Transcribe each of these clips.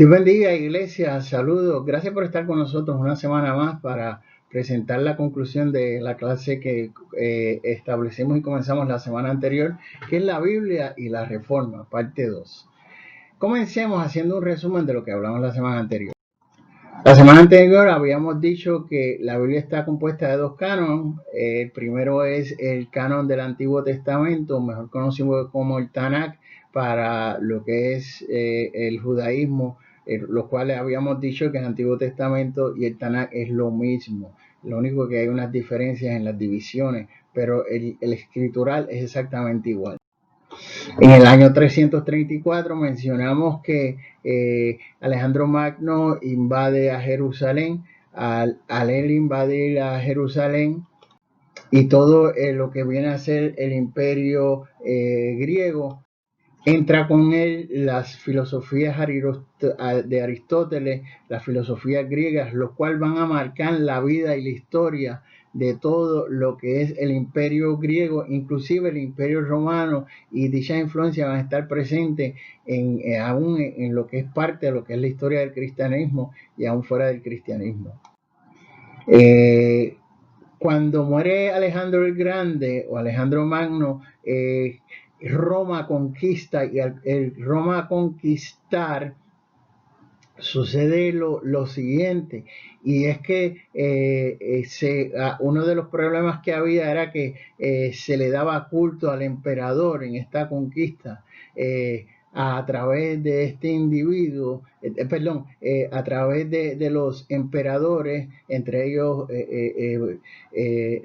Dios bendiga, iglesia, saludos. Gracias por estar con nosotros una semana más para presentar la conclusión de la clase que establecimos y comenzamos la semana anterior, que es la Biblia y la Reforma, parte 2. Comencemos haciendo un resumen de lo que hablamos la semana anterior. La semana anterior habíamos dicho que la Biblia está compuesta de dos cánones. El primero es el canon del Antiguo Testamento, mejor conocido como el Tanakh, para lo que es el judaísmo, los cuales habíamos dicho que el Antiguo Testamento y el Tanakh es lo mismo. Lo único que hay unas diferencias en las divisiones, pero el escritural es exactamente igual. En el año 334 mencionamos que Alejandro Magno invade a Jerusalén. Al él invadir a Jerusalén y todo lo que viene a ser el imperio griego, entra con él las filosofías de Aristóteles, las filosofías griegas, los cuales van a marcar la vida y la historia de todo lo que es el imperio griego, inclusive el imperio romano, y dichas influencias van a estar presentes aún en lo que es parte de lo que es la historia del cristianismo y aún fuera del cristianismo. Cuando muere Alejandro el Grande o Alejandro Magno, Roma conquista, y el Roma conquistar sucede lo siguiente, y es que uno de los problemas que había era que se le daba culto al emperador en esta conquista a través de este individuo, a través de los emperadores, entre ellos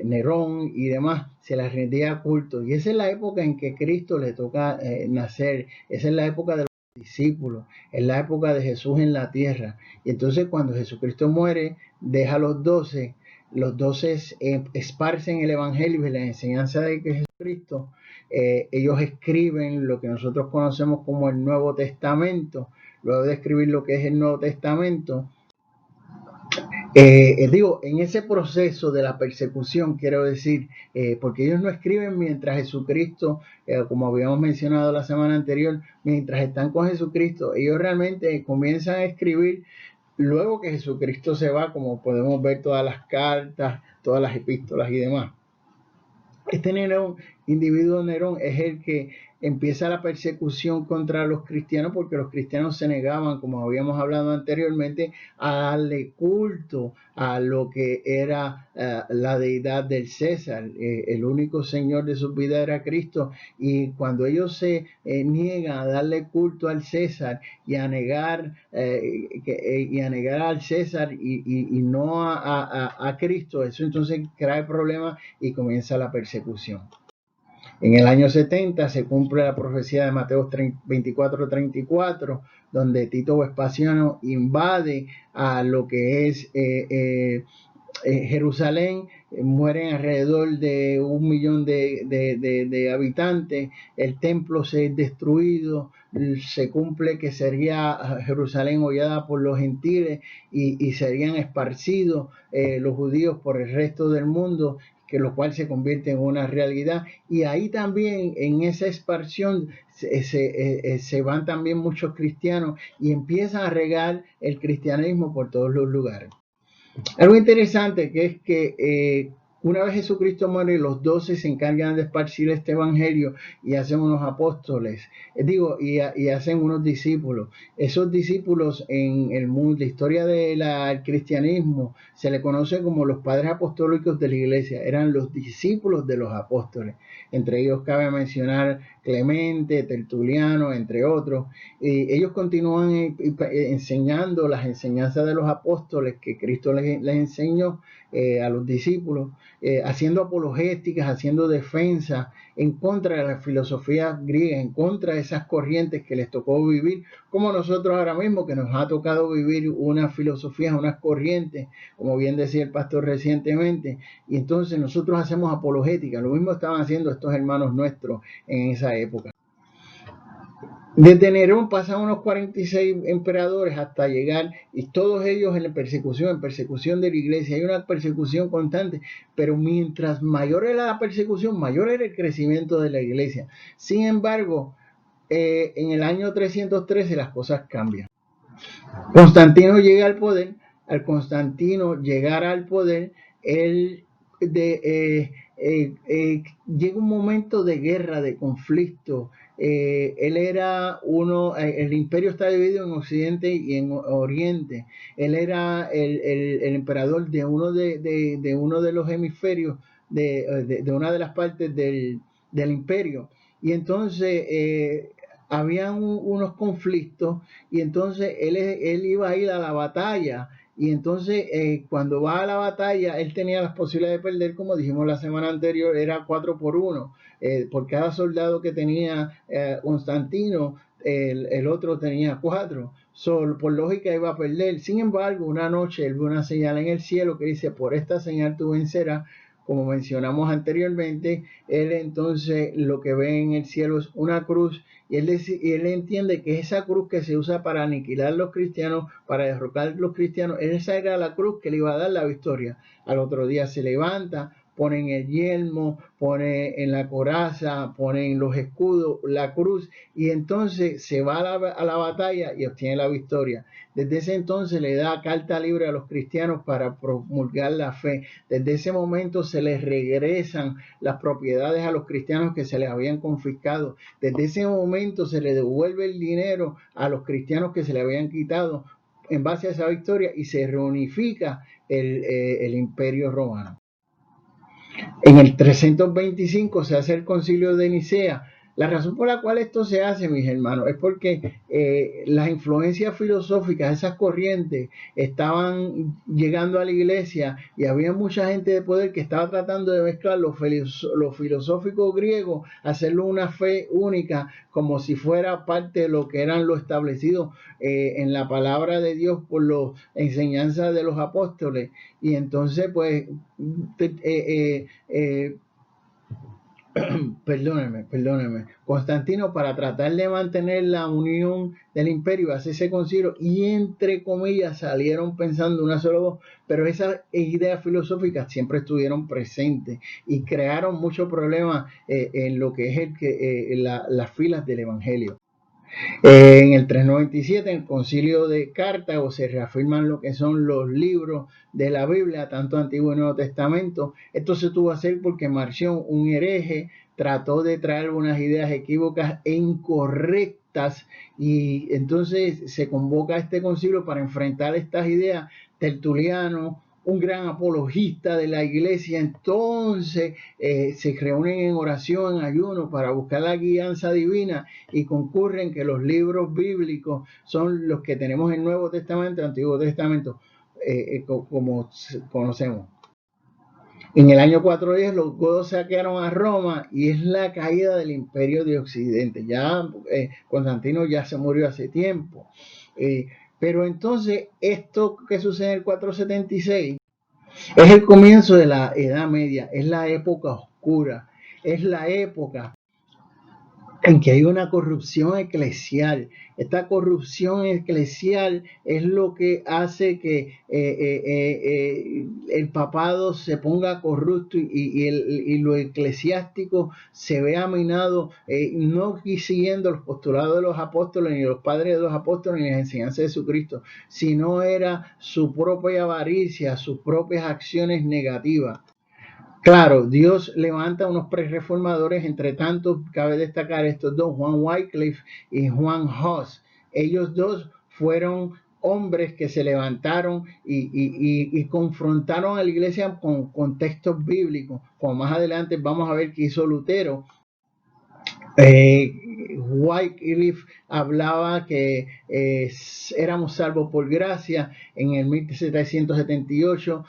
Nerón y demás, se les rendía culto. Y esa es la época en que Cristo le toca nacer, esa es la época de discípulos, es la época de Jesús en la tierra. Y entonces cuando Jesucristo muere, deja a los 12 esparcen el evangelio y la enseñanza de que Jesucristo, ellos escriben lo que nosotros conocemos como el Nuevo Testamento. Luego de escribir lo que es el Nuevo Testamento, en ese proceso de la persecución, quiero decir, porque ellos no escriben mientras Jesucristo, como habíamos mencionado la semana anterior, mientras están con Jesucristo, ellos realmente comienzan a escribir luego que Jesucristo se va, como podemos ver todas las cartas, todas las epístolas y demás. Este Nerón, individuo Nerón, es el que empieza la persecución contra los cristianos, porque los cristianos se negaban, como habíamos hablado anteriormente, a darle culto a lo que era la deidad del César. El único Señor de su vida era Cristo, y cuando ellos se niegan a darle culto al César y a negar al César y no a Cristo, eso entonces trae problemas y comienza la persecución. En el año 70 se cumple la profecía de Mateo 24:34, donde Tito Vespasiano invade a lo que es Jerusalén. Mueren alrededor de 1 millón de habitantes, el templo se es destruido, se cumple que sería Jerusalén hollada por los gentiles y serían esparcidos los judíos por el resto del mundo, que lo cual se convierte en una realidad. Y ahí también en esa expansión se van también muchos cristianos y empiezan a regar el cristianismo por todos los lugares. Algo interesante que es que una vez Jesucristo muere, los 12 se encargan de esparcir este evangelio y hacen unos apóstoles, y hacen unos discípulos. Esos discípulos en el mundo, la historia del cristianismo, se le conoce como los padres apostólicos de la iglesia. Eran los discípulos de los apóstoles. Entre ellos cabe mencionar Clemente, Tertuliano, entre otros. Ellos continúan enseñando las enseñanzas de los apóstoles que Cristo les enseñó a los discípulos, haciendo apologéticas, haciendo defensa en contra de la filosofía griega, en contra de esas corrientes que les tocó vivir, como nosotros ahora mismo, que nos ha tocado vivir unas filosofías, unas corrientes, como bien decía el pastor recientemente, y entonces nosotros hacemos apologética. Lo mismo estaban haciendo estos hermanos nuestros en esa época. Desde Nerón pasan unos 46 emperadores hasta llegar, y todos ellos en persecución de la iglesia. Hay una persecución constante, pero mientras mayor era la persecución, mayor era el crecimiento de la iglesia. Sin embargo, en el año 313 las cosas cambian. Constantino llega al poder. Al Constantino llegar al poder, él llega un momento de guerra, de conflicto. Él era el imperio está dividido en Occidente y en Oriente. Él era el emperador de uno de los hemisferios, de una de las partes del imperio. Y entonces habían unos conflictos y entonces él iba a ir a la batalla y entonces cuando va a la batalla él tenía las posibilidades de perder, como dijimos la semana anterior, era 4-1, por cada soldado que tenía Constantino, el otro tenía 4. Por lógica iba a perder. Sin embargo, una noche él ve una señal en el cielo que dice: por esta señal tú vencerás. Como mencionamos anteriormente, él entonces lo que ve en el cielo es una cruz y él entiende que esa cruz que se usa para aniquilar a los cristianos, para derrocar a los cristianos, esa era la cruz que le iba a dar la victoria. Al otro día se levanta, pone en el yelmo, pone en la coraza, pone en los escudos la cruz y entonces se va a la batalla y obtiene la victoria. Desde ese entonces le da carta libre a los cristianos para promulgar la fe. Desde ese momento se les regresan las propiedades a los cristianos que se les habían confiscado. Desde ese momento se le devuelve el dinero a los cristianos que se le habían quitado en base a esa victoria y se reunifica el imperio romano. En el 325 se hace el concilio de Nicea. La razón por la cual esto se hace, mis hermanos, es porque las influencias filosóficas, esas corrientes, estaban llegando a la iglesia y había mucha gente de poder que estaba tratando de mezclar lo filosófico griego, hacerlo una fe única, como si fuera parte de lo que eran lo establecido en la palabra de Dios por las enseñanzas de los apóstoles. Y entonces, pues, perdóneme. Constantino, para tratar de mantener la unión del imperio, hace ese concilio y entre comillas salieron pensando una sola voz, pero esas ideas filosóficas siempre estuvieron presentes y crearon muchos problemas en lo que es las filas del evangelio. En el 397, en el concilio de Cartago, se reafirman lo que son los libros de la Biblia, tanto Antiguo y Nuevo Testamento. Esto se tuvo que hacer porque Marción, un hereje, trató de traer unas ideas equívocas e incorrectas y entonces se convoca a este concilio para enfrentar estas ideas. Tertuliano, un gran apologista de la iglesia, entonces se reúnen en oración, en ayuno para buscar la guianza divina y concurren que los libros bíblicos son los que tenemos en el Nuevo Testamento, el Antiguo Testamento, como conocemos. En el año 410 los godos saquearon a Roma y es la caída del imperio de Occidente. Ya Constantino ya se murió hace tiempo. Pero entonces esto que sucede en el 476 es el comienzo de la Edad Media, es la época oscura, es la época en que hay una corrupción eclesial. Esta corrupción eclesial es lo que hace que el papado se ponga corrupto y lo eclesiástico se vea minado, no siguiendo los postulados de los apóstoles, ni los padres de los apóstoles, ni las enseñanzas de Jesucristo, sino era su propia avaricia, sus propias acciones negativas. Claro, Dios levanta unos pre-reformadores, entre tanto cabe destacar estos dos, Juan Wycliffe y Juan Huss. Ellos dos fueron hombres que se levantaron y confrontaron a la iglesia con textos bíblicos. Como más adelante vamos a ver que hizo Lutero. Wycliffe hablaba que éramos salvos por gracia. En el 1778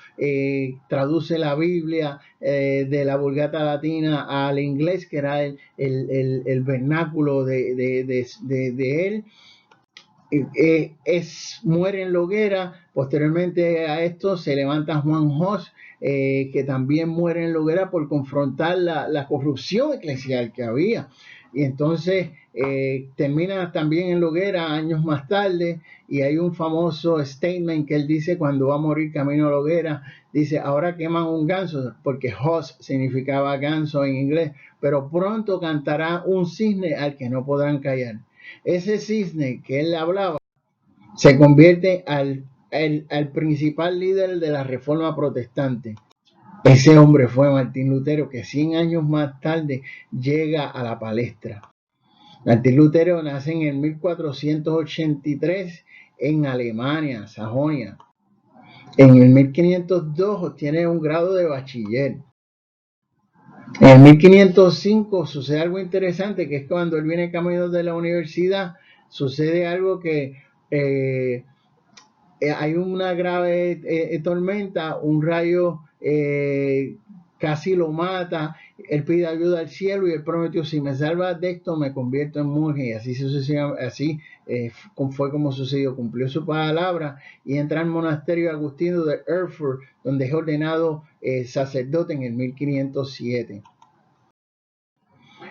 traduce la Biblia de la Vulgata Latina al inglés, que era el vernáculo de él. Muere en la hoguera. Posteriormente a esto se levanta Juan Huss, que también muere en la hoguera por confrontar la corrupción eclesial que había. Y entonces termina también en la hoguera años más tarde, y hay un famoso statement que él dice cuando va a morir camino a la hoguera, dice: ahora queman un ganso, porque Huss significaba ganso en inglés, pero pronto cantará un cisne al que no podrán callar. Ese cisne que él hablaba se convierte al principal líder de la Reforma Protestante. Ese hombre fue Martín Lutero, que 100 años más tarde llega a la palestra. Martín Lutero nace en el 1483 en Alemania, Sajonia. En el 1502 obtiene un grado de bachiller. En el 1505 sucede algo interesante, que es cuando él viene camino de la universidad, sucede algo que hay una grave tormenta, un rayo casi lo mata, él pide ayuda al cielo y él prometió, si me salvas de esto me convierto en monje, y así sucesivamente, así fue como sucedió, cumplió su palabra y entra al monasterio agustino de Erfurt, donde es ordenado sacerdote en el 1507.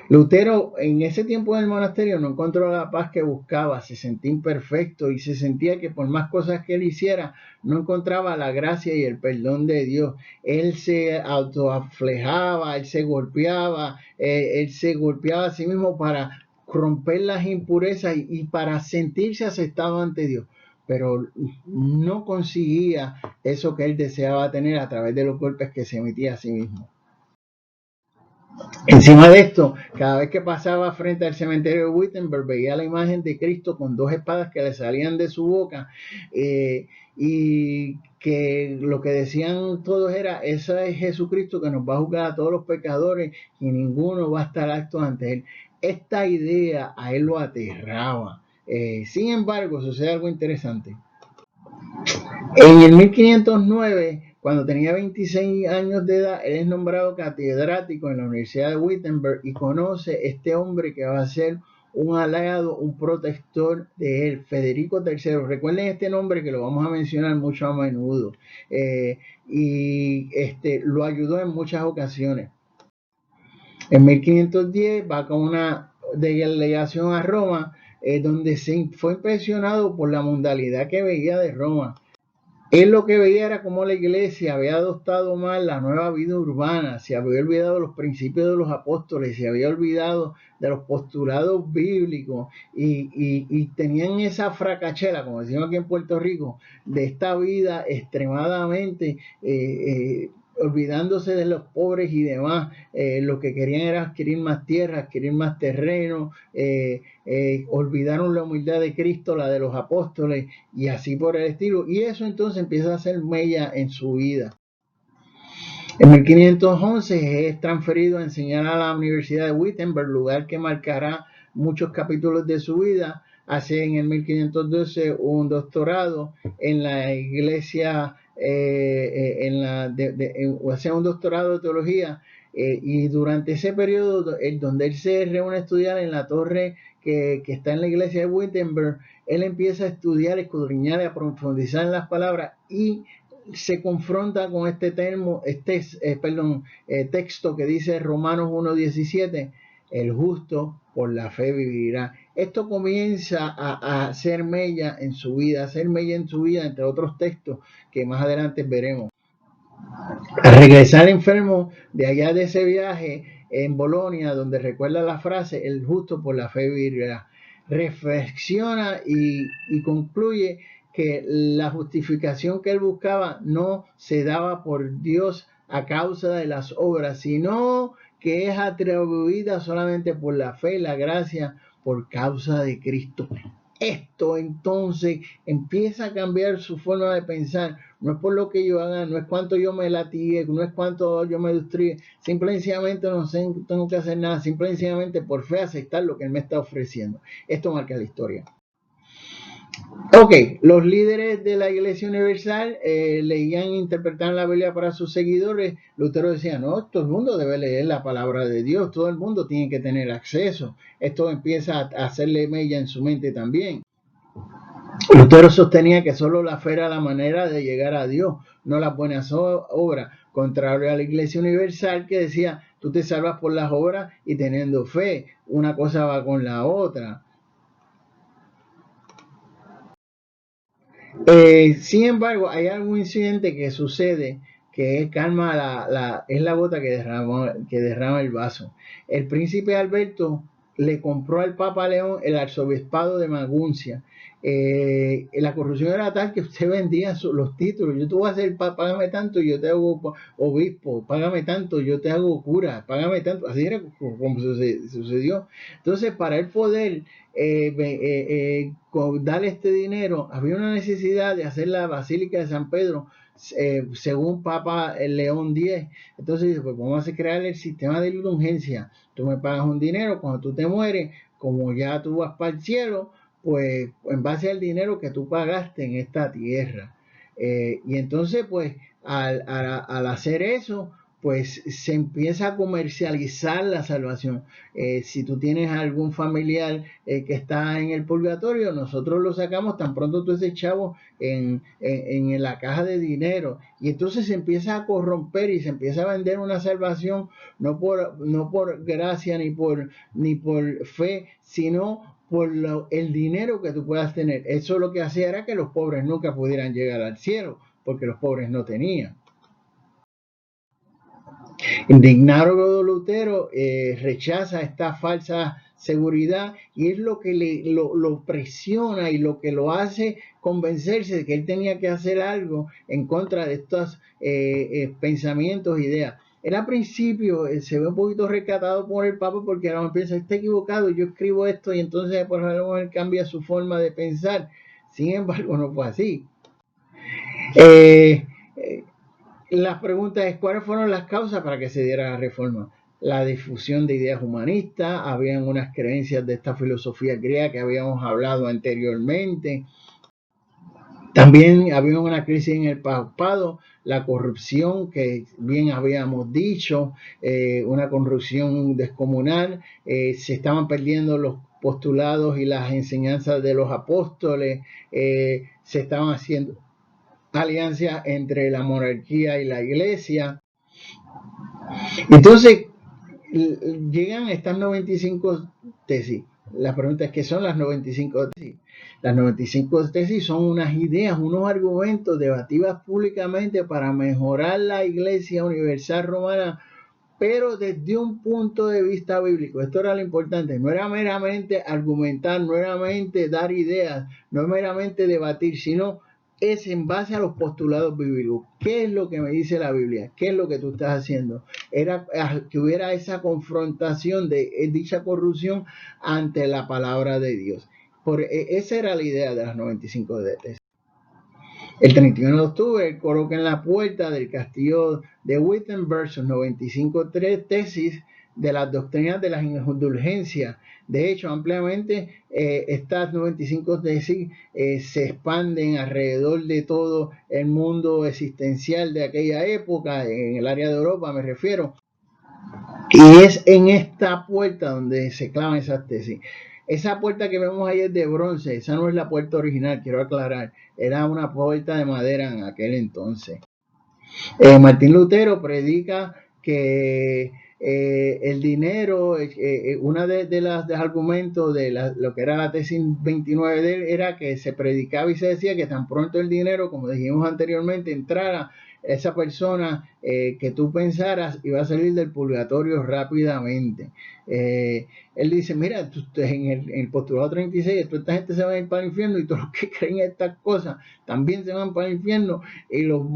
Lutero en ese tiempo en el monasterio no encontró la paz que buscaba, se sentía imperfecto y se sentía que por más cosas que él hiciera no encontraba la gracia y el perdón de Dios. Él se autoaflejaba, él se golpeaba a sí mismo para romper las impurezas y para sentirse aceptado ante Dios, pero no conseguía eso que él deseaba tener a través de los golpes que se emitía a sí mismo. Encima de esto, cada vez que pasaba frente al cementerio de Wittenberg, veía la imagen de Cristo con dos espadas que le salían de su boca y que lo que decían todos era, ese es Jesucristo que nos va a juzgar a todos los pecadores y ninguno va a estar apto ante él. Esta idea a él lo aterraba. Sin embargo, sucede algo interesante. En el 1509, cuando tenía 26 años de edad, él es nombrado catedrático en la Universidad de Wittenberg y conoce este hombre que va a ser un aliado, un protector de él, Federico III. Recuerden este nombre que lo vamos a mencionar mucho a menudo. Lo ayudó en muchas ocasiones. En 1510 va con una delegación a Roma, donde fue impresionado por la mundanalidad que veía de Roma. Él lo que veía era cómo la iglesia había adoptado mal la nueva vida urbana, se había olvidado los principios de los apóstoles, se había olvidado de los postulados bíblicos y tenían esa fracachela, como decimos aquí en Puerto Rico, de esta vida extremadamente olvidándose de los pobres y demás. Lo que querían era adquirir más tierra, adquirir más terreno, olvidaron la humildad de Cristo, la de los apóstoles y así por el estilo, y eso entonces empieza a hacer mella en su vida. En 1511 es transferido a enseñar a la Universidad de Wittenberg, lugar que marcará muchos capítulos de su vida. Hace en el 1512 un doctorado en la iglesia, hace un doctorado de teología, y durante ese periodo, donde él se reúne a estudiar en la torre que está en la iglesia de Wittenberg, él empieza a estudiar, escudriñar y a profundizar en las palabras y se confronta con este texto que dice Romanos 1:17, el justo por la fe vivirá. Esto comienza a hacer mella en su vida, entre otros textos que más adelante veremos. Al regresar enfermo de allá de ese viaje en Bolonia, donde recuerda la frase, el justo por la fe vivirá, reflexiona y concluye que la justificación que él buscaba no se daba por Dios a causa de las obras, sino que es atribuida solamente por la fe y la gracia por causa de Cristo. Esto entonces empieza a cambiar su forma de pensar. No es por lo que yo haga, no es cuánto yo me latigue, no es cuánto yo me destruye. Simplemente no tengo que hacer nada, simplemente por fe aceptar lo que él me está ofreciendo. Esto marca la historia. Ok, los líderes de la Iglesia Universal leían e interpretaban la Biblia para sus seguidores. Lutero decía, no, todo el mundo debe leer la palabra de Dios, todo el mundo tiene que tener acceso. Esto empieza a hacerle mella en su mente también. Lutero sostenía que solo la fe era la manera de llegar a Dios, no las buenas obras, contrario a la Iglesia Universal que decía, tú te salvas por las obras y teniendo fe, una cosa va con la otra. Sin embargo, hay algún incidente que sucede que es la gota que derrama el vaso. El príncipe Alberto le compró al Papa León el arzobispado de Maguncia. La corrupción era tal que usted vendía los títulos. Yo te voy a hacer, págame tanto, yo te hago obispo, págame tanto, yo te hago cura, págame tanto. Así era como sucedió. Entonces, para el poder darle este dinero, había una necesidad de hacer la Basílica de San Pedro, según Papa León X. Entonces, pues vamos a crear el sistema de indulgencia. Tú me pagas un dinero cuando tú te mueres, como ya tú vas para el cielo, pues en base al dinero que tú pagaste en esta tierra. Y entonces, pues, al hacer eso, pues se empieza a comercializar la salvación. Si tú tienes algún familiar que está en el purgatorio, nosotros lo sacamos tan pronto tú ese chavo en la caja de dinero. Y entonces se empieza a corromper y se empieza a vender una salvación no por gracia ni por fe, sino por el dinero que tú puedas tener. Eso lo que hacía era que los pobres nunca pudieran llegar al cielo, porque los pobres no tenían. Indignado Lutero rechaza esta falsa seguridad y es lo que lo presiona y lo que lo hace convencerse de que él tenía que hacer algo en contra de estos pensamientos, ideas. Él al principio se ve un poquito rescatado por el Papa porque ahora piensa, está equivocado, yo escribo esto y entonces por ejemplo él cambia su forma de pensar. Sin embargo, no fue así. Eh, La pregunta es, ¿cuáles fueron las causas para que se diera la reforma? La difusión de ideas humanistas, habían unas creencias de esta filosofía griega que habíamos hablado anteriormente. También había una crisis en el papado, la corrupción que bien habíamos dicho, una corrupción descomunal, se estaban perdiendo los postulados y las enseñanzas de los apóstoles, se estaban haciendo alianza entre la monarquía y la iglesia. Entonces, llegan estas 95 tesis. La pregunta es, ¿qué son las 95 tesis? Las 95 tesis son unas ideas, unos argumentos debatidas públicamente para mejorar la Iglesia Universal Romana, pero desde un punto de vista bíblico. Esto era lo importante, no era meramente argumentar, no era meramente dar ideas, no era meramente debatir, sino es en base a los postulados bíblicos. ¿Qué es lo que me dice la Biblia? ¿Qué es lo que tú estás haciendo? Era que hubiera esa confrontación de dicha corrupción ante la palabra de Dios. Esa era la idea de las 95 de tesis. El 31 de octubre coloca en la puerta del castillo de Wittenberg sus 95 tesis de las doctrinas de las indulgencias. De hecho, ampliamente estas 95 tesis se expanden alrededor de todo el mundo existencial de aquella época, en el área de Europa me refiero. Y es en esta puerta donde se clavan esas tesis. Esa puerta que vemos ahí es de bronce, esa no es la puerta original, quiero aclarar, era una puerta de madera en aquel entonces. Martín Lutero predica que el dinero, una de los argumentos de lo que era la tesis 29 de él, era que se predicaba y se decía que tan pronto el dinero, como dijimos anteriormente, entrara, esa persona que tú pensaras iba a salir del purgatorio rápidamente. Él dice, mira, en el postulado 36, toda esta gente se va a ir para el infierno y todos los que creen estas cosas también se van para el infierno y los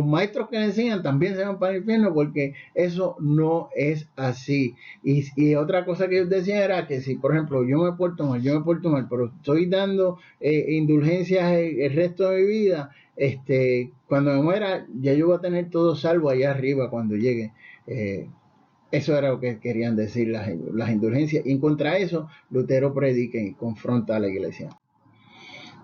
maestros que le enseñan también se van para el infierno porque eso no es así. Y otra cosa que ellos decían era que si, por ejemplo, yo me porto mal, pero estoy dando indulgencias el resto de mi vida, cuando me muera ya yo voy a tener todo salvo allá arriba cuando llegue. Eso era lo que querían decir las indulgencias. Y en contra de eso, Lutero predica y confronta a la iglesia.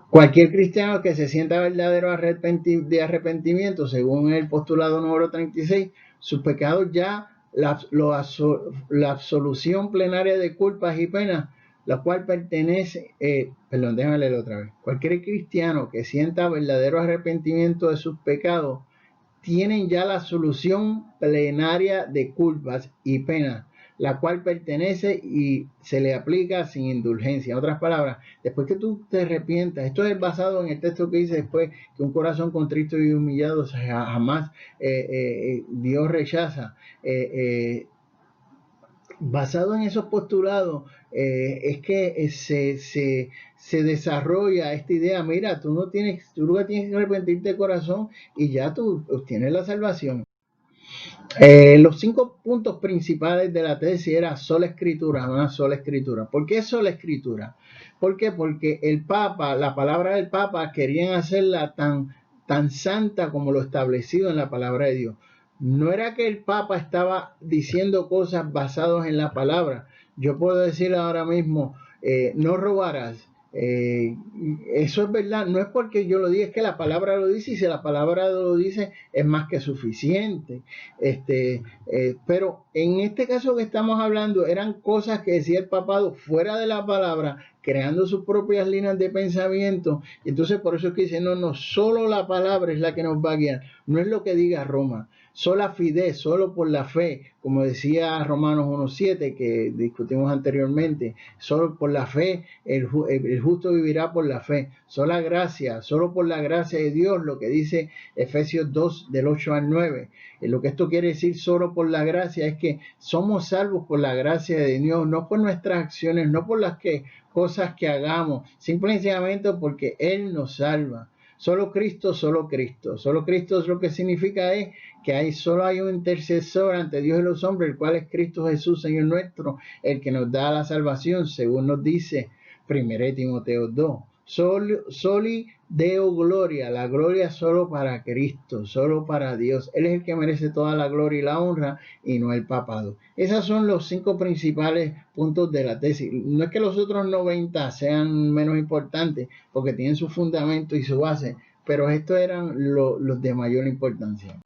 Cualquier cristiano que se sienta verdadero de arrepentimiento, según el postulado número 36, sus pecados ya, la absolución plenaria de culpas y penas, la cual pertenece, déjame leerlo otra vez. Cualquier cristiano que sienta verdadero arrepentimiento de sus pecados, tienen ya la solución plenaria de culpas y penas, la cual pertenece y se le aplica sin indulgencia. En otras palabras, después que tú te arrepientas, esto es basado en el texto que dice después que un corazón contrito y humillado jamás Dios rechaza. Basado en esos postulados, es que se desarrolla esta idea, mira, tú lo que tienes que arrepentirte de corazón y ya tú obtienes la salvación. Los 5 puntos principales de la tesis era sola escritura, una sola escritura. ¿Por qué sola escritura? ¿Por qué? Porque el Papa, la palabra del Papa, querían hacerla tan santa como lo establecido en la palabra de Dios. No era que el Papa estaba diciendo cosas basadas en la palabra. Yo puedo decir ahora mismo, no robarás. Eso es verdad, no es porque yo lo diga, es que la palabra lo dice, y si la palabra lo dice es más que suficiente. Pero en este caso que estamos hablando eran cosas que decía el papado fuera de la palabra, creando sus propias líneas de pensamiento. Y entonces por eso es que dice, no, solo la palabra es la que nos va a guiar, no es lo que diga Roma. Sola fide, solo por la fe, como decía Romanos 1:7 que discutimos anteriormente, solo por la fe, el justo vivirá por la fe. Sola gracia, solo por la gracia de Dios, lo que dice Efesios 2 del 8 al 9. Lo que esto quiere decir solo por la gracia es que somos salvos por la gracia de Dios, no por nuestras acciones, no por las cosas que hagamos, simplemente porque Él nos salva. Solo Cristo, solo Cristo. Solo Cristo es lo que significa es que solo hay un intercesor ante Dios y los hombres, el cual es Cristo Jesús, Señor nuestro, el que nos da la salvación, según nos dice 1 Timoteo 2. Soli Deo gloria, la gloria solo para Cristo, solo para Dios. Él es el que merece toda la gloria y la honra y no el papado. Esos son los 5 principales puntos de la tesis. No es que los otros 90 sean menos importantes porque tienen su fundamento y su base, pero estos eran los de mayor importancia.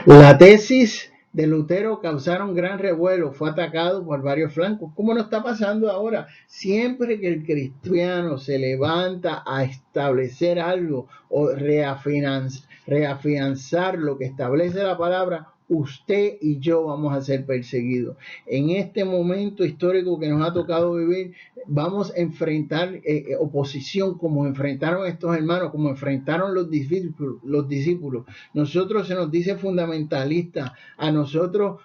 La tesis de Lutero causaron gran revuelo, fue atacado por varios flancos, como nos está pasando ahora. Siempre que el cristiano se levanta a establecer algo o reafianzar lo que establece la palabra, usted y yo vamos a ser perseguidos. En este momento histórico que nos ha tocado vivir, vamos a enfrentar oposición como enfrentaron estos hermanos, como enfrentaron los discípulos. Nosotros se nos dice fundamentalistas, a nosotros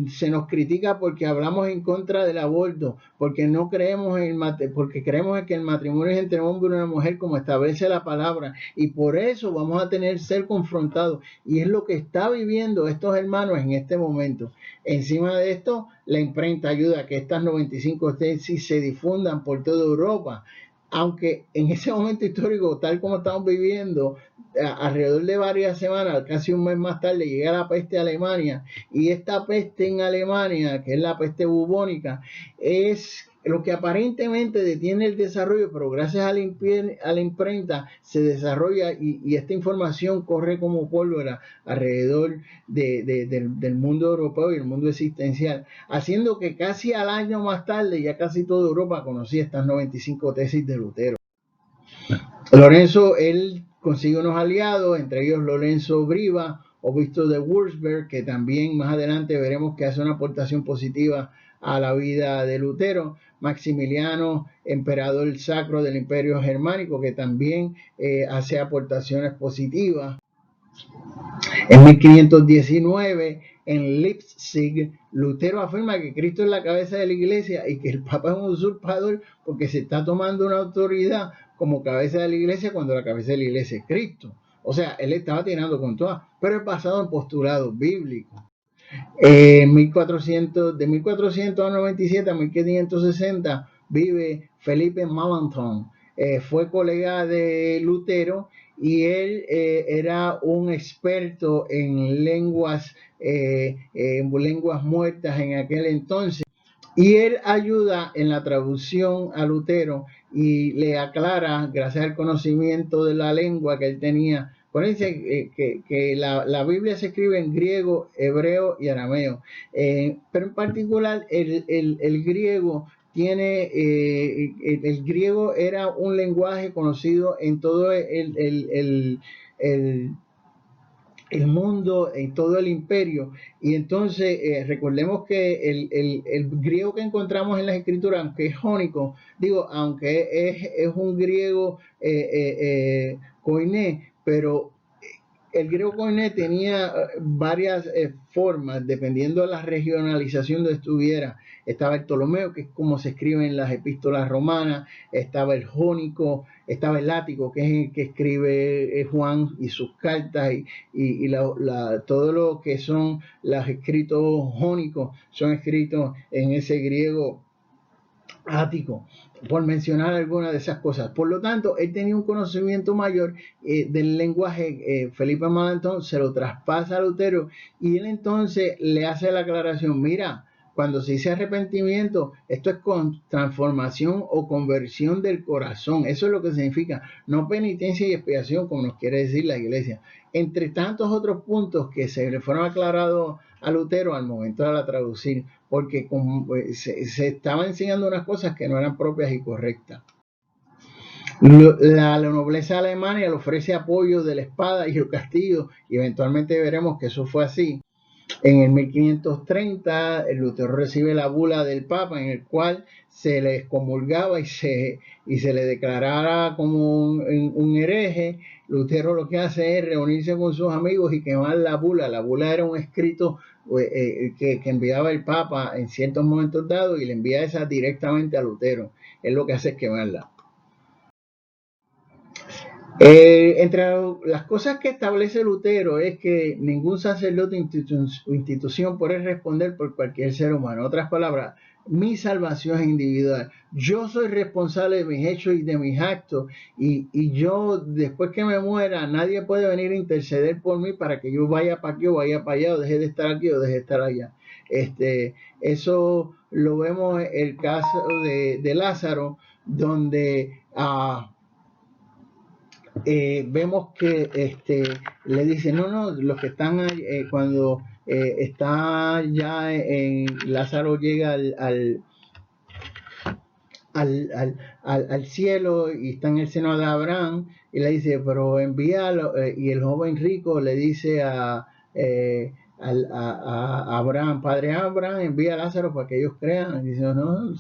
se nos critica porque hablamos en contra del aborto, porque no creemos porque creemos en que el matrimonio es entre un hombre y una mujer como establece la palabra, y por eso vamos a tener ser confrontados, y es lo que está viviendo estos hermanos en este momento. Encima de esto, la imprenta ayuda a que estas 95 tesis se difundan por toda Europa, aunque en ese momento histórico, tal como estamos viviendo, alrededor de varias semanas, casi un mes más tarde, llega la peste a Alemania, y esta peste en Alemania, que es la peste bubónica, es lo que aparentemente detiene el desarrollo, pero gracias a la imprenta se desarrolla, y esta información corre como pólvora alrededor del mundo europeo y el mundo existencial, haciendo que casi al año más tarde ya casi toda Europa conocía estas 95 tesis de Lutero. Lorenzo, él consigue unos aliados, entre ellos Lorenzo Briva, obispo de Würzburg, que también más adelante veremos que hace una aportación positiva a la vida de Lutero. Maximiliano, emperador sacro del Imperio Germánico, que también hace aportaciones positivas. En 1519, en Leipzig, Lutero afirma que Cristo es la cabeza de la iglesia y que el Papa es un usurpador porque se está tomando una autoridad como cabeza de la iglesia cuando la cabeza de la iglesia es Cristo. O sea, él estaba tirando con todas, pero es basado en postulados bíblicos. De 1497 a 1560 vive Felipe Melanchthon. Fue colega de Lutero y él era un experto en lenguas muertas en aquel entonces. Y él ayuda en la traducción a Lutero y le aclara, gracias al conocimiento de la lengua que él tenía. Acuérdense que la Biblia se escribe en griego, hebreo y arameo, pero en particular el griego tiene, el griego era un lenguaje conocido en todo el mundo, en todo el imperio, y entonces recordemos que el griego que encontramos en las escrituras, aunque es jónico, aunque es un griego koiné, pero el griego koiné tenía varias formas, dependiendo de la regionalización donde estuviera. Estaba el ptolomeo, que es como se escribe en las epístolas romanas, estaba el jónico, estaba el ático, que es el que escribe Juan y sus cartas, y todo lo que son los escritos jónicos son escritos en ese griego ático, por mencionar algunas de esas cosas. Por lo tanto, él tenía un conocimiento mayor del lenguaje. Felipe Melanchthon se lo traspasa a Lutero y él entonces le hace la aclaración: mira, cuando se dice arrepentimiento, esto es con transformación o conversión del corazón. Eso es lo que significa, no penitencia y expiación, como nos quiere decir la iglesia. Entre tantos otros puntos que se le fueron aclarados a Lutero al momento de la traducir, porque se estaban enseñando unas cosas que no eran propias y correctas. La nobleza alemana le ofrece apoyo de la espada y el castillo, y eventualmente veremos que eso fue así. En el 1530, el Lutero recibe la bula del Papa, en el cual se le excomulgaba y se le declarara como un hereje. Lutero lo que hace es reunirse con sus amigos y quemar la bula. La bula era un escrito que enviaba el Papa en ciertos momentos dados, y le envía esa directamente a Lutero. Él lo que hace es quemarla. Entre las cosas que establece Lutero es que ningún sacerdote o institución puede responder por cualquier ser humano. En otras palabras, mi salvación es individual. Yo soy responsable de mis hechos y de mis actos, y yo, después que me muera, nadie puede venir a interceder por mí para que yo vaya para aquí o vaya para allá, o deje de estar aquí o deje de estar allá. Eso lo vemos en el caso de Lázaro, donde vemos que le dice: no, los que están cuando está ya Lázaro llega al cielo y está en el seno de Abraham, y le dice: pero envíalo, y el joven rico le dice a Abraham: padre Abraham, envía a Lázaro para que ellos crean. Y dice: no,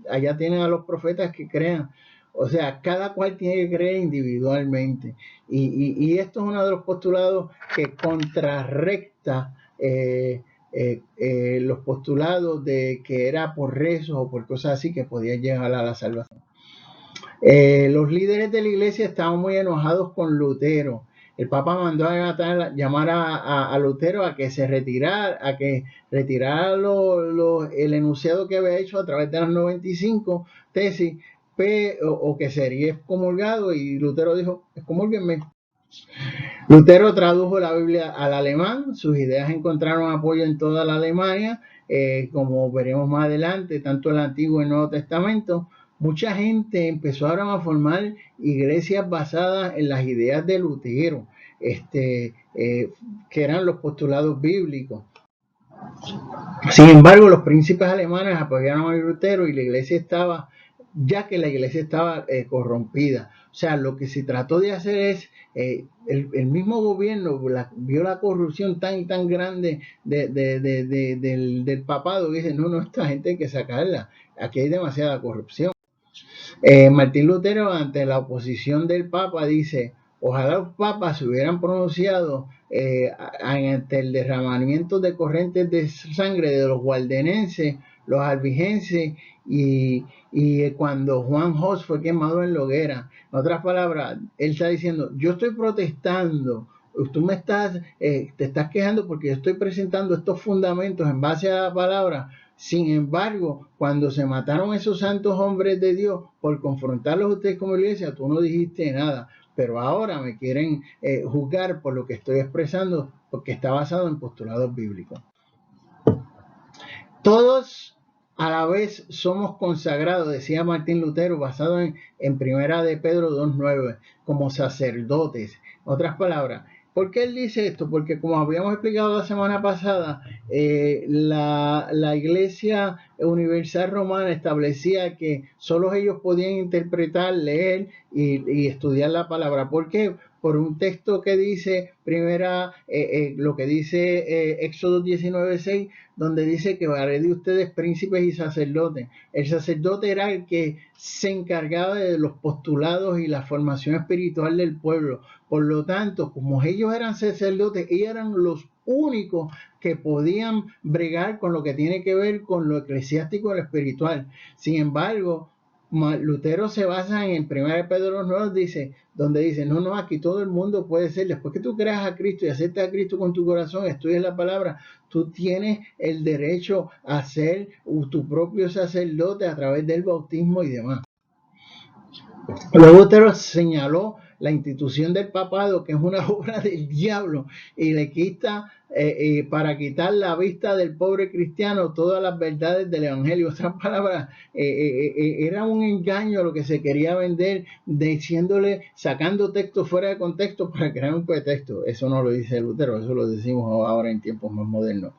allá tienen a los profetas que crean. O sea, cada cual tiene que creer individualmente. Y esto es uno de los postulados que contrarrecta los postulados de que era por rezos o por cosas así que podía llegar a la salvación. Los líderes de la iglesia estaban muy enojados con Lutero. El Papa mandó a llamar a Lutero a que se retirara, el enunciado que había hecho a través de las 95 tesis, o que sería excomulgado, y Lutero dijo: excomúlguenme. Lutero tradujo la Biblia al alemán. Sus ideas encontraron apoyo en toda la Alemania, como veremos más adelante, tanto el Antiguo y el Nuevo Testamento. Mucha gente empezó ahora a formar iglesias basadas en las ideas de Lutero, que eran los postulados bíblicos. Sin embargo, los príncipes alemanes apoyaron a Lutero, y la iglesia estaba corrompida. O sea, lo que se trató de hacer es, el mismo gobierno vio la corrupción tan grande del papado, que dice: no, esta gente hay que sacarla, aquí hay demasiada corrupción. Martín Lutero, ante la oposición del Papa, dice: ojalá los papas se hubieran pronunciado ante el derramamiento de corrientes de sangre de los waldenenses, los albigenses, y cuando Juan Hus fue quemado en la hoguera. En otras palabras, él está diciendo: yo estoy protestando, tú te estás quejando porque yo estoy presentando estos fundamentos en base a la palabra. Sin embargo, cuando se mataron esos santos hombres de Dios por confrontarlos a ustedes como iglesia, tú no dijiste nada, pero ahora me quieren juzgar por lo que estoy expresando, porque está basado en postulados bíblicos. Todos a la vez somos consagrados, decía Martín Lutero, basado en Primera de Pedro 2:9, como sacerdotes. En otras palabras, ¿por qué él dice esto? Porque, como habíamos explicado la semana pasada, la iglesia Universal Romana establecía que solo ellos podían interpretar, leer y estudiar la palabra. ¿Por qué? Por un texto que dice, lo que dice Éxodo 19:6, donde dice que haré de ustedes príncipes y sacerdotes. El sacerdote era el que se encargaba de los postulados y la formación espiritual del pueblo. Por lo tanto, como ellos eran sacerdotes, ellos eran los únicos que podían bregar con lo que tiene que ver con lo eclesiástico y lo espiritual. Sin embargo, Lutero se basa en 1 Pedro 2, donde dice, no, aquí todo el mundo puede ser, después que tú creas a Cristo y aceptas a Cristo con tu corazón, estudias la palabra, tú tienes el derecho a ser tu propio sacerdote a través del bautismo y demás. Luego Lutero señaló la institución del papado, que es una obra del diablo, y le quita, para quitar la vista del pobre cristiano, todas las verdades del evangelio. Otras palabras, era un engaño lo que se quería vender, diciéndole, sacando texto fuera de contexto para crear un pretexto. Eso no lo dice Lutero, eso lo decimos ahora en tiempos más modernos.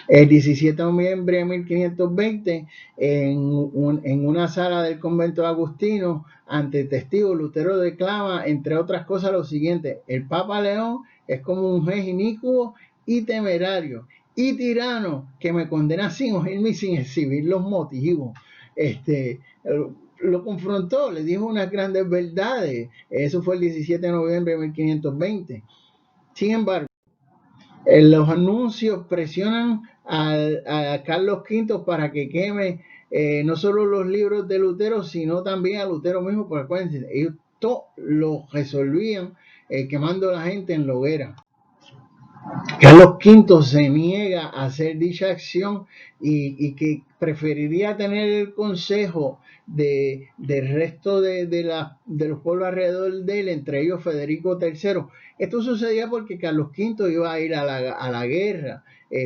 El 17 de noviembre de 1520, en una sala del convento de Agustino, ante testigos, Lutero declama, entre otras cosas, lo siguiente: el Papa León es como un juez inicuo y temerario y tirano que me condena sin oírme y sin exhibir los motivos. Lo confrontó, le dijo unas grandes verdades. Eso fue el 17 de noviembre de 1520. Sin embargo, los anuncios presionan a Carlos V para que queme no solo los libros de Lutero, sino también a Lutero mismo, porque acuérdense, ellos todo lo resolvían quemando a la gente en la hoguera. Carlos V se niega a hacer dicha acción y que preferiría tener el consejo del resto de los pueblos alrededor de él, entre ellos Federico III. Esto sucedía porque Carlos V iba a ir a la guerra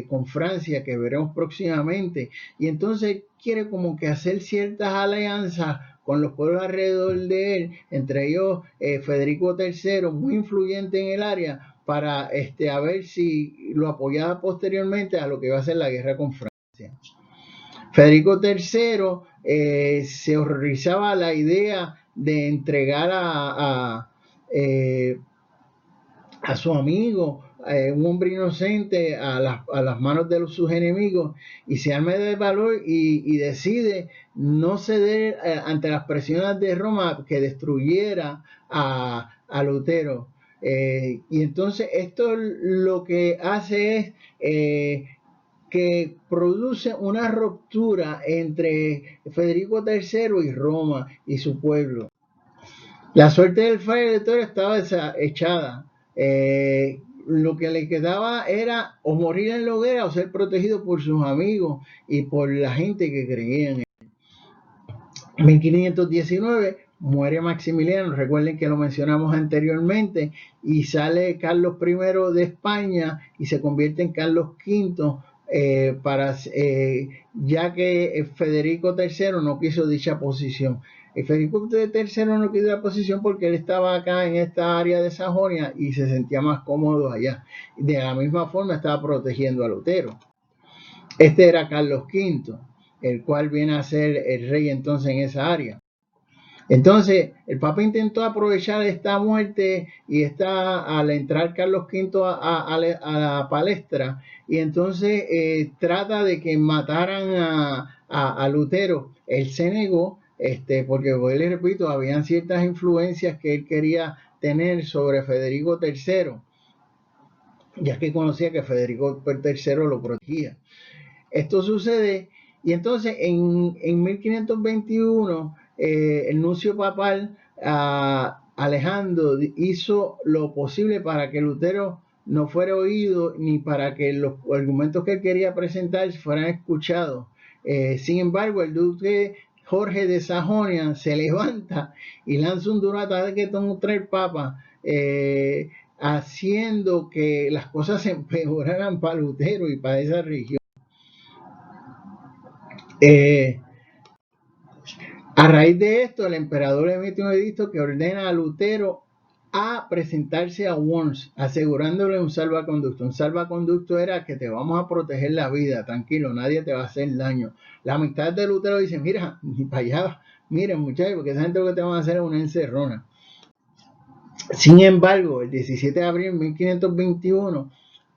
con Francia, que veremos próximamente, y entonces quiere como que hacer ciertas alianzas con los pueblos alrededor de él, entre ellos Federico III, muy influyente en el área, para a ver si lo apoyaba posteriormente a lo que iba a ser la guerra con Francia. Federico III se horrorizaba la idea de entregar a su amigo, un hombre inocente, a las manos de sus enemigos, y se arma de valor y decide no ceder ante las presiones de Roma que destruyera a Lutero. Y entonces esto lo que hace es que produce una ruptura entre Federico III y Roma y su pueblo. La suerte del fraile Lutero estaba echada. Lo que le quedaba era o morir en la hoguera o ser protegido por sus amigos y por la gente que creía en él. En 1519 muere Maximiliano, recuerden que lo mencionamos anteriormente, y sale Carlos I de España y se convierte en Carlos V, ya que Federico III no quiso dicha posición. Federico III no quiso la posición porque él estaba acá en esta área de Sajonia y se sentía más cómodo allá. De la misma forma estaba protegiendo a Lutero. Este era Carlos V, el cual viene a ser el rey entonces en esa área. Entonces, el Papa intentó aprovechar esta muerte y al entrar Carlos V a la palestra, y entonces trata de que mataran a Lutero. Él se negó, porque, pues, les repito, habían ciertas influencias que él quería tener sobre Federico III, ya que conocía que Federico III lo protegía. Esto sucede, y entonces en 1521 el nuncio papal Alejandro hizo lo posible para que Lutero no fuera oído ni para que los argumentos que él quería presentar fueran escuchados. Sin embargo, el duque Jorge de Sajonia se levanta y lanza un duro ataque contra el Papa, haciendo que las cosas se empeoraran para Lutero y para esa región. A raíz de esto, el emperador emite un edicto que ordena a Lutero a presentarse a Worms, asegurándole un salvaconducto. Un salvaconducto era que te vamos a proteger la vida, tranquilo, nadie te va a hacer daño. La amistad de Lutero dice, mira, ni para allá, miren muchachos, porque esa gente lo que te van a hacer es una encerrona. Sin embargo, el 17 de abril de 1521,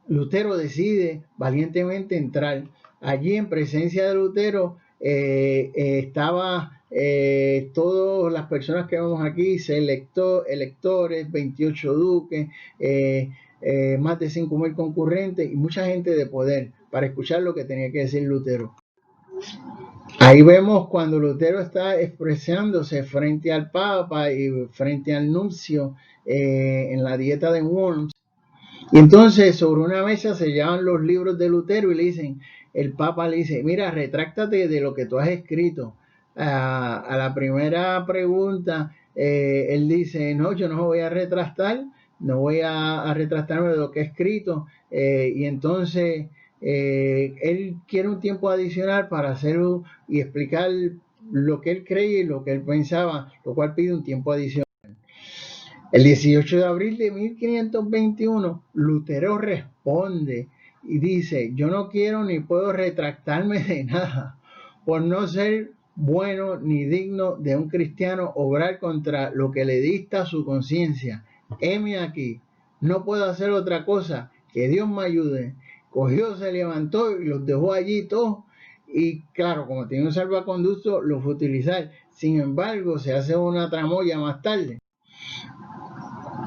Lutero decide valientemente entrar. Allí en presencia de Lutero estaba todas las personas que vemos aquí, electores, 28 duques, más de 5.000 concurrentes y mucha gente de poder para escuchar lo que tenía que decir Lutero. Ahí vemos cuando Lutero está expresándose frente al Papa y frente al nuncio en la dieta de Worms. Y entonces sobre una mesa se llevan los libros de Lutero y le dicen, el Papa le dice, mira, retráctate de lo que tú has escrito. A la primera pregunta, él dice, no, yo no me voy a retractar, no voy a retractarme de lo que he escrito. Y entonces él quiere un tiempo adicional para hacerlo y explicar lo que él cree y lo que él pensaba, lo cual pide un tiempo adicional. El 18 de abril de 1521, Lutero responde y dice, yo no quiero ni puedo retractarme de nada, por no ser bueno ni digno de un cristiano obrar contra lo que le dicta su conciencia. Heme aquí, no puedo hacer otra cosa, que Dios me ayude. Cogió, se levantó y los dejó allí todos. Y claro, como tiene un salvaconducto, lo fue a utilizar. Sin embargo, se hace una tramoya más tarde.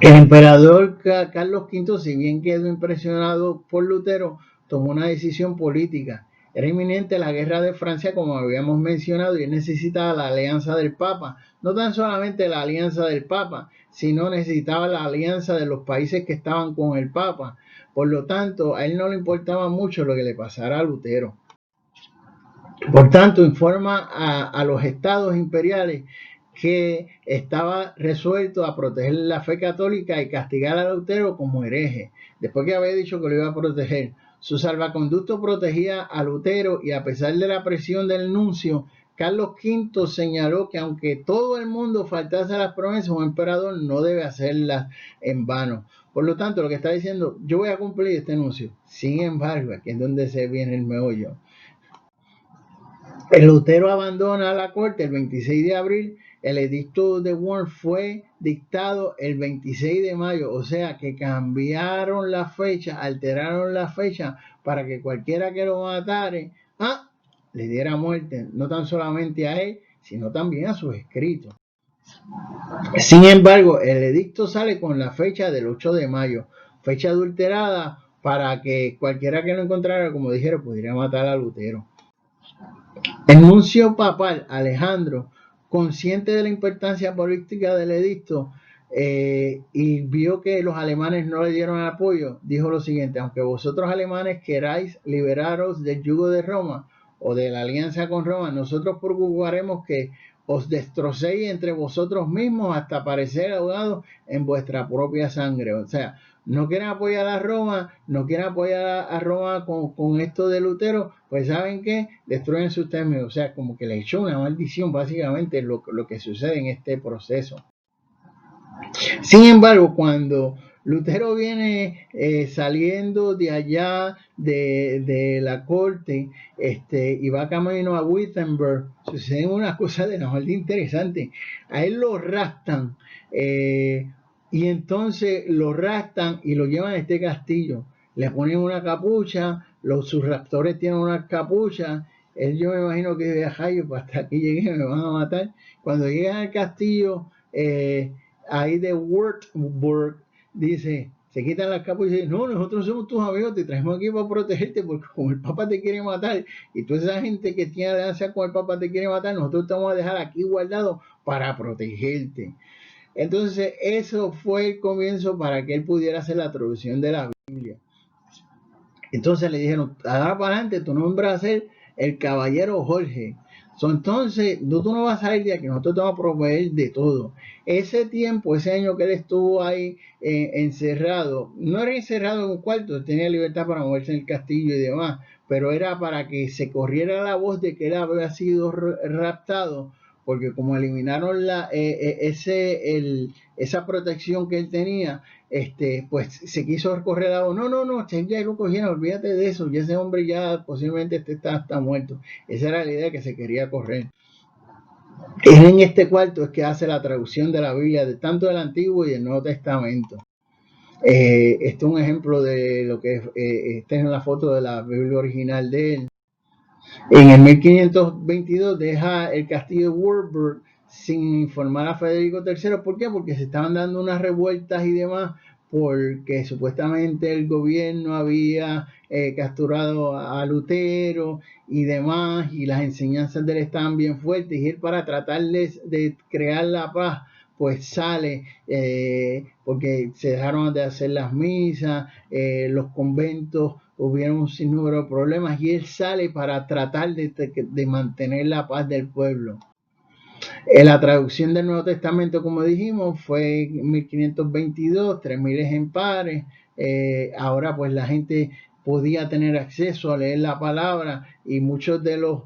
El emperador Carlos V, si bien quedó impresionado por Lutero, tomó una decisión política. Era inminente la guerra de Francia, como habíamos mencionado, y él necesitaba la alianza del Papa. No tan solamente la alianza del Papa, sino necesitaba la alianza de los países que estaban con el Papa. Por lo tanto, a él no le importaba mucho lo que le pasara a Lutero. Por tanto, informa a los estados imperiales que estaba resuelto a proteger la fe católica y castigar a Lutero como hereje, después que había dicho que lo iba a proteger. Su salvaconducto protegía a Lutero y a pesar de la presión del nuncio, Carlos V señaló que aunque todo el mundo faltase a las promesas, un emperador no debe hacerlas en vano. Por lo tanto, lo que está diciendo, yo voy a cumplir este nuncio. Sin embargo, aquí es donde se viene el meollo. El Lutero abandona la corte el 26 de abril. El edicto de Worms fue dictado el 26 de mayo, o sea que cambiaron la fecha, alteraron la fecha para que cualquiera que lo matare, le diera muerte, no tan solamente a él, sino también a sus escritos. Sin embargo, el edicto sale con la fecha del 8 de mayo, fecha adulterada para que cualquiera que lo encontrara, como dijeron, pudiera matar a Lutero. El nuncio papal Alejandro, consciente de la importancia política del edicto y vio que los alemanes no le dieron apoyo, dijo lo siguiente: aunque vosotros alemanes queráis liberaros del yugo de Roma o de la alianza con Roma, nosotros procuraremos que os destrocéis entre vosotros mismos hasta parecer ahogados en vuestra propia sangre. O sea, no quieren apoyar a Roma, no quieren apoyar a Roma con esto de Lutero, pues ¿saben qué? Destruyen sus términos. O sea, como que le echó una maldición básicamente lo que sucede en este proceso. Sin embargo, cuando Lutero viene saliendo de allá de la corte y va camino a Wittenberg, suceden unas cosas de la muerte interesantes. A él lo raptan y entonces lo raptan y lo llevan a este castillo. Le ponen una capucha, sus raptores tienen una capucha. Él, yo me imagino que de Jayo, pues hasta aquí llegué, me van a matar. Cuando llegan al castillo, ahí de Württemberg, dice, se quitan las capas y dicen, no, nosotros somos tus amigos, te traemos aquí para protegerte porque como el Papa te quiere matar y toda esa gente que tiene alianza con el Papa te quiere matar, nosotros te vamos a dejar aquí guardado para protegerte. Entonces eso fue el comienzo para que él pudiera hacer la traducción de la Biblia. Entonces le dijeron, ahora para adelante tu nombre va a ser el caballero Jorge. Entonces, tú no vas a salir de aquí, nosotros te vamos a proveer de todo. Ese tiempo, ese año que él estuvo ahí encerrado, no era encerrado en un cuarto, tenía libertad para moverse en el castillo y demás, pero era para que se corriera la voz de que él había sido raptado, porque como eliminaron esa protección que él tenía, pues se quiso correr a no, ya lo cogieron, olvídate de eso, ya ese hombre ya posiblemente está muerto. Esa era la idea que se quería correr. En este cuarto es que hace la traducción de la Biblia, de tanto del Antiguo y del Nuevo Testamento. Este es un ejemplo de lo que es, esta es la foto de la Biblia original de él. En el 1522 deja el castillo de Würzburg sin informar a Federico III. ¿Por qué? Porque se estaban dando unas revueltas y demás, porque supuestamente el gobierno había capturado a Lutero y demás, y las enseñanzas de él estaban bien fuertes, y él, para tratar de crear la paz, pues sale, porque se dejaron de hacer las misas, los conventos hubieron un sinnúmero de problemas, y él sale para tratar de mantener la paz del pueblo. La traducción del Nuevo Testamento, como dijimos, fue en 1522, 3.000 ejemplares. Ahora pues la gente podía tener acceso a leer la palabra, y muchos de los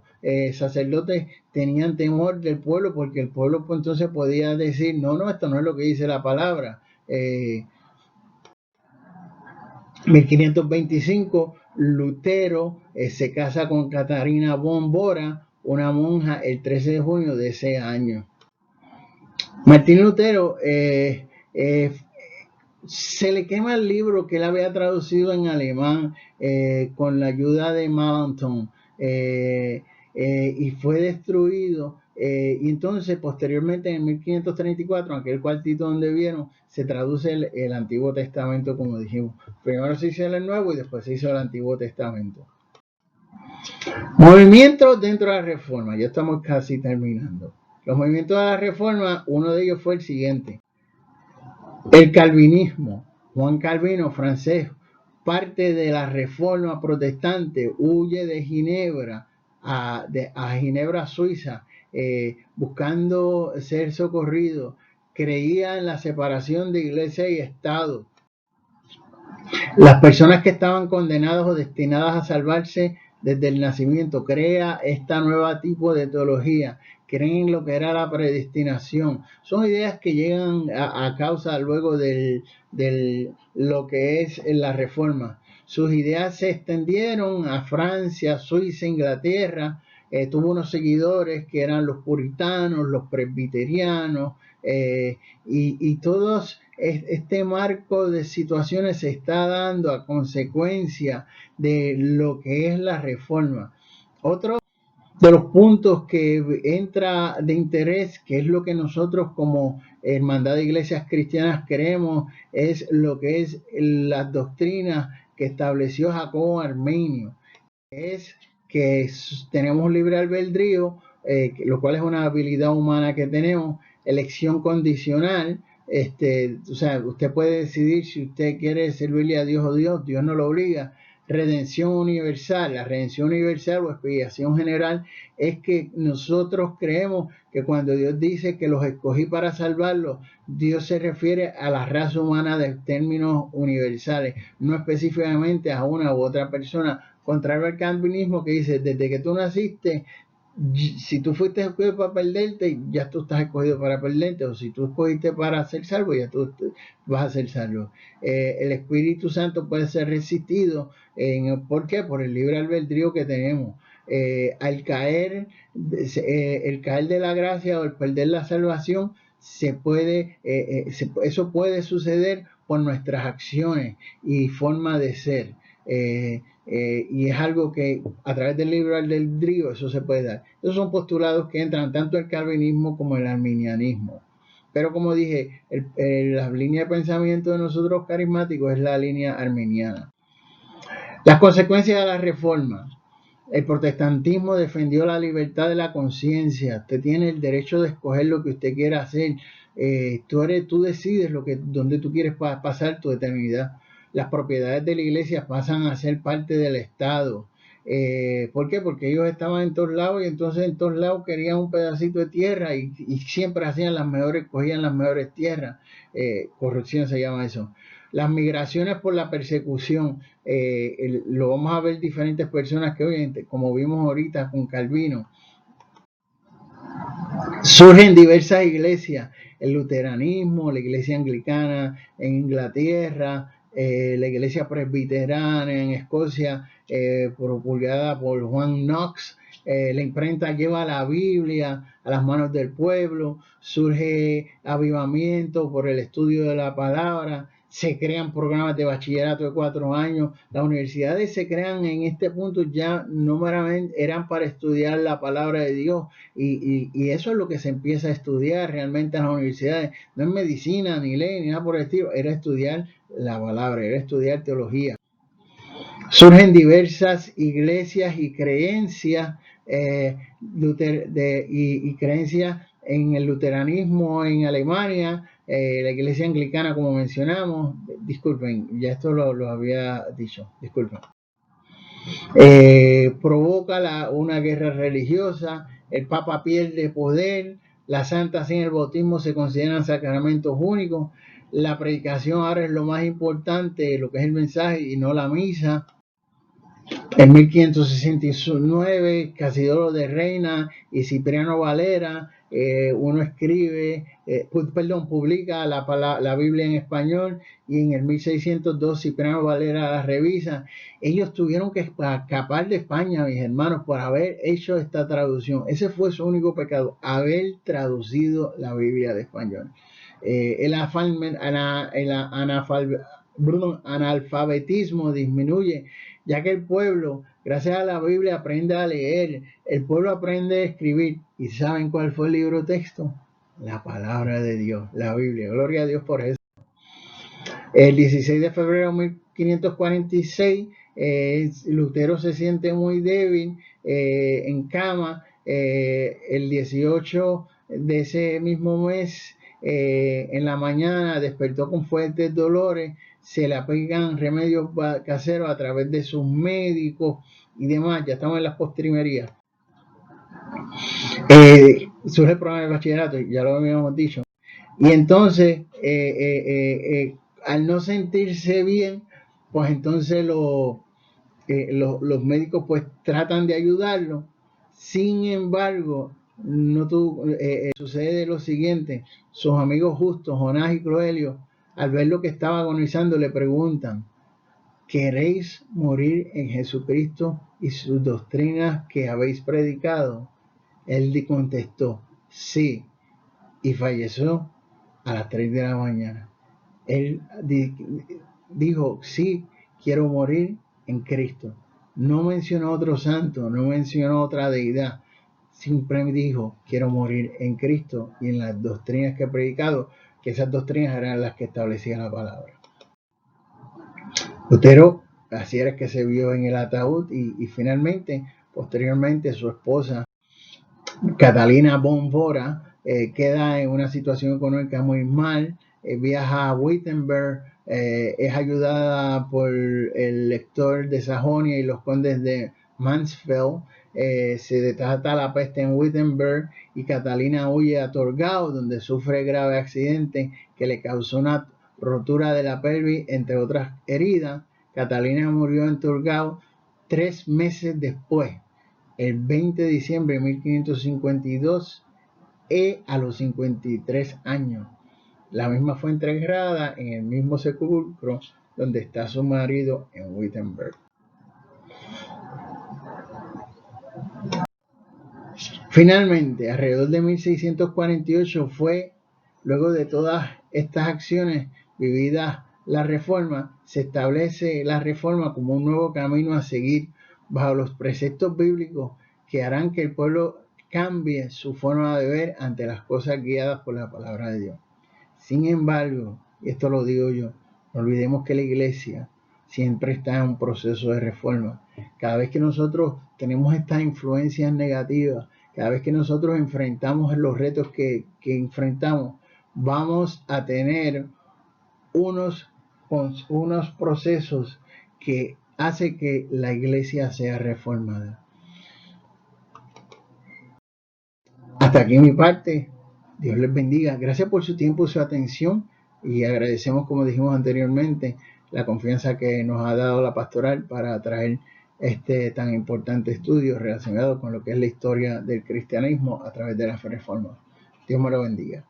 sacerdotes tenían temor del pueblo, porque el pueblo pues entonces podía decir, no, esto no es lo que dice la palabra. 1525, Lutero se casa con Catarina von Bora, una monja, el 13 de junio de ese año. Martín Lutero se le quema el libro que él había traducido en alemán con la ayuda de Melanchthon, y fue destruido. Y entonces posteriormente en 1534, en aquel cuartito donde vieron, se traduce el Antiguo Testamento, como dijimos. Primero se hizo el Nuevo y después se hizo el Antiguo Testamento. Movimientos dentro de la Reforma, ya estamos casi terminando. Los movimientos de la Reforma, uno de ellos fue el siguiente: el calvinismo. Juan Calvino, francés, parte de la Reforma protestante, huye de Ginebra a Ginebra, Suiza, buscando ser socorrido. Creía en la separación de iglesia y Estado. Las personas que estaban condenadas o destinadas a salvarse desde el nacimiento, crea esta nueva tipo de teología, creen en lo que era la predestinación. Son ideas que llegan a causa luego de lo que es la Reforma. Sus ideas se extendieron a Francia, Suiza, Inglaterra. Tuvo unos seguidores que eran los puritanos, los presbiterianos, y todos este marco de situaciones se está dando a consecuencia de lo que es la Reforma. Otro de los puntos que entra de interés, que es lo que nosotros como Hermandad de Iglesias Cristianas creemos, es lo que es las doctrinas que estableció Jacobo Armenio. Es que tenemos libre albedrío, lo cual es una habilidad humana que tenemos, elección condicional. O sea, usted puede decidir si usted quiere servirle a Dios o Dios no lo obliga. Redención universal, la redención universal o expiación general es que nosotros creemos que cuando Dios dice que los escogí para salvarlos, Dios se refiere a la raza humana de términos universales, no específicamente a una u otra persona, contrario al calvinismo que dice, desde que tú naciste, si tú fuiste escogido para perderte, ya tú estás escogido para perderte, o si tú escogiste para ser salvo, ya tú vas a ser salvo. El Espíritu Santo puede ser resistido, ¿por qué? Por el libre albedrío que tenemos. Al caer, el caer de la gracia o el perder la salvación, eso puede suceder por nuestras acciones y forma de ser. Y es algo que a través del libre albedrío eso se puede dar. Esos son postulados que entran tanto el calvinismo como el arminianismo. Pero como dije, la línea de pensamiento de nosotros carismáticos es la línea arminiana. Las consecuencias de la Reforma. El protestantismo defendió la libertad de la conciencia. Usted tiene el derecho de escoger lo que usted quiera hacer. Tú decides donde tú quieres pasar tu eternidad. Las propiedades de la iglesia pasan a ser parte del Estado. ¿Por qué? Porque ellos estaban en todos lados, y entonces en todos lados querían un pedacito de tierra, y siempre cogían las mejores tierras. Corrupción se llama eso. Las migraciones por la persecución, lo vamos a ver diferentes personas que hoy, como vimos ahorita con Calvino, Surgen diversas iglesias, el luteranismo, la iglesia anglicana en Inglaterra, la iglesia presbiterana en Escocia, promulgada por Juan Knox. La imprenta lleva la Biblia a las manos del pueblo, surge avivamiento por el estudio de la palabra, se crean programas de bachillerato de 4 años. Las universidades se crean en este punto ya no meramente eran para estudiar la palabra de Dios, y eso es lo que se empieza a estudiar realmente en las universidades. No es medicina, ni ley, ni nada por el estilo, era estudiar la palabra, era estudiar teología. Surgen diversas iglesias y creencias, y creencias en el luteranismo en Alemania, la iglesia anglicana, como mencionamos. Disculpen, ya esto lo había dicho, disculpen. Provoca una guerra religiosa, el Papa pierde poder, la Santa Cena y el bautismo se consideran sacramentos únicos, la predicación ahora es lo más importante, lo que es el mensaje y no la misa. En 1569, Casidoro de Reina y Cipriano Valera, uno escribe, publica la Biblia en español, y en el 1602 Cipriano Valera la revisa. Ellos tuvieron que escapar de España, mis hermanos, por haber hecho esta traducción. Ese fue su único pecado, haber traducido la Biblia de español. El analfabetismo disminuye, ya que el pueblo, gracias a la Biblia, aprende a leer, el pueblo aprende a escribir. ¿Y saben cuál fue el libro texto? La palabra de Dios, la Biblia. Gloria a Dios por eso. El 16 de febrero de 1546, Lutero se siente muy débil, en cama. El 18 de ese mismo mes, en la mañana, despertó con fuertes dolores, se le aplican remedios caseros a través de sus médicos y demás. Ya estamos en las postrimerías. Surge el programa de bachillerato, ya lo habíamos dicho. Y entonces, al no sentirse bien, pues entonces los médicos pues tratan de ayudarlo. Sin embargo, sucede lo siguiente: sus amigos justos, Jonás y Cloelio, al ver lo que estaba agonizando, le preguntan: ¿queréis morir en Jesucristo y sus doctrinas que habéis predicado? Él le contestó: sí, y falleció a las 3 de la mañana. Él dijo: sí, quiero morir en Cristo. No mencionó otro santo, no mencionó otra deidad. Simplemente dijo: quiero morir en Cristo y en las doctrinas que he predicado, que esas doctrinas eran las que establecía la palabra. Lutero, así era que se vio en el ataúd, y finalmente, posteriormente, su esposa, Catalina von Bora, queda en una situación económica muy mal, viaja a Wittenberg, es ayudada por el lector de Sajonia y los condes de Mansfeld, se desata la peste en Wittenberg y Catalina huye a Torgau, donde sufre grave accidente que le causó una rotura de la pelvis, entre otras heridas. Catalina murió en Torgau 3 meses después, el 20 de diciembre de 1552, a los 53 años. La misma fue enterrada en el mismo sepulcro donde está su marido en Wittenberg. Finalmente, alrededor de 1648 fue, luego de todas estas acciones vividas la reforma, se establece la reforma como un nuevo camino a seguir bajo los preceptos bíblicos que harán que el pueblo cambie su forma de ver ante las cosas guiadas por la palabra de Dios. Sin embargo, y esto lo digo yo, no olvidemos que la iglesia siempre está en un proceso de reforma. Cada vez que nosotros tenemos estas influencias negativas, cada vez que nosotros enfrentamos los retos que enfrentamos, vamos a tener unos procesos que hacen que la iglesia sea reformada. Hasta aquí mi parte. Dios les bendiga. Gracias por su tiempo y su atención, y agradecemos, como dijimos anteriormente, la confianza que nos ha dado la pastoral para traer este tan importante estudio relacionado con lo que es la historia del cristianismo a través de la reforma. Dios me lo bendiga.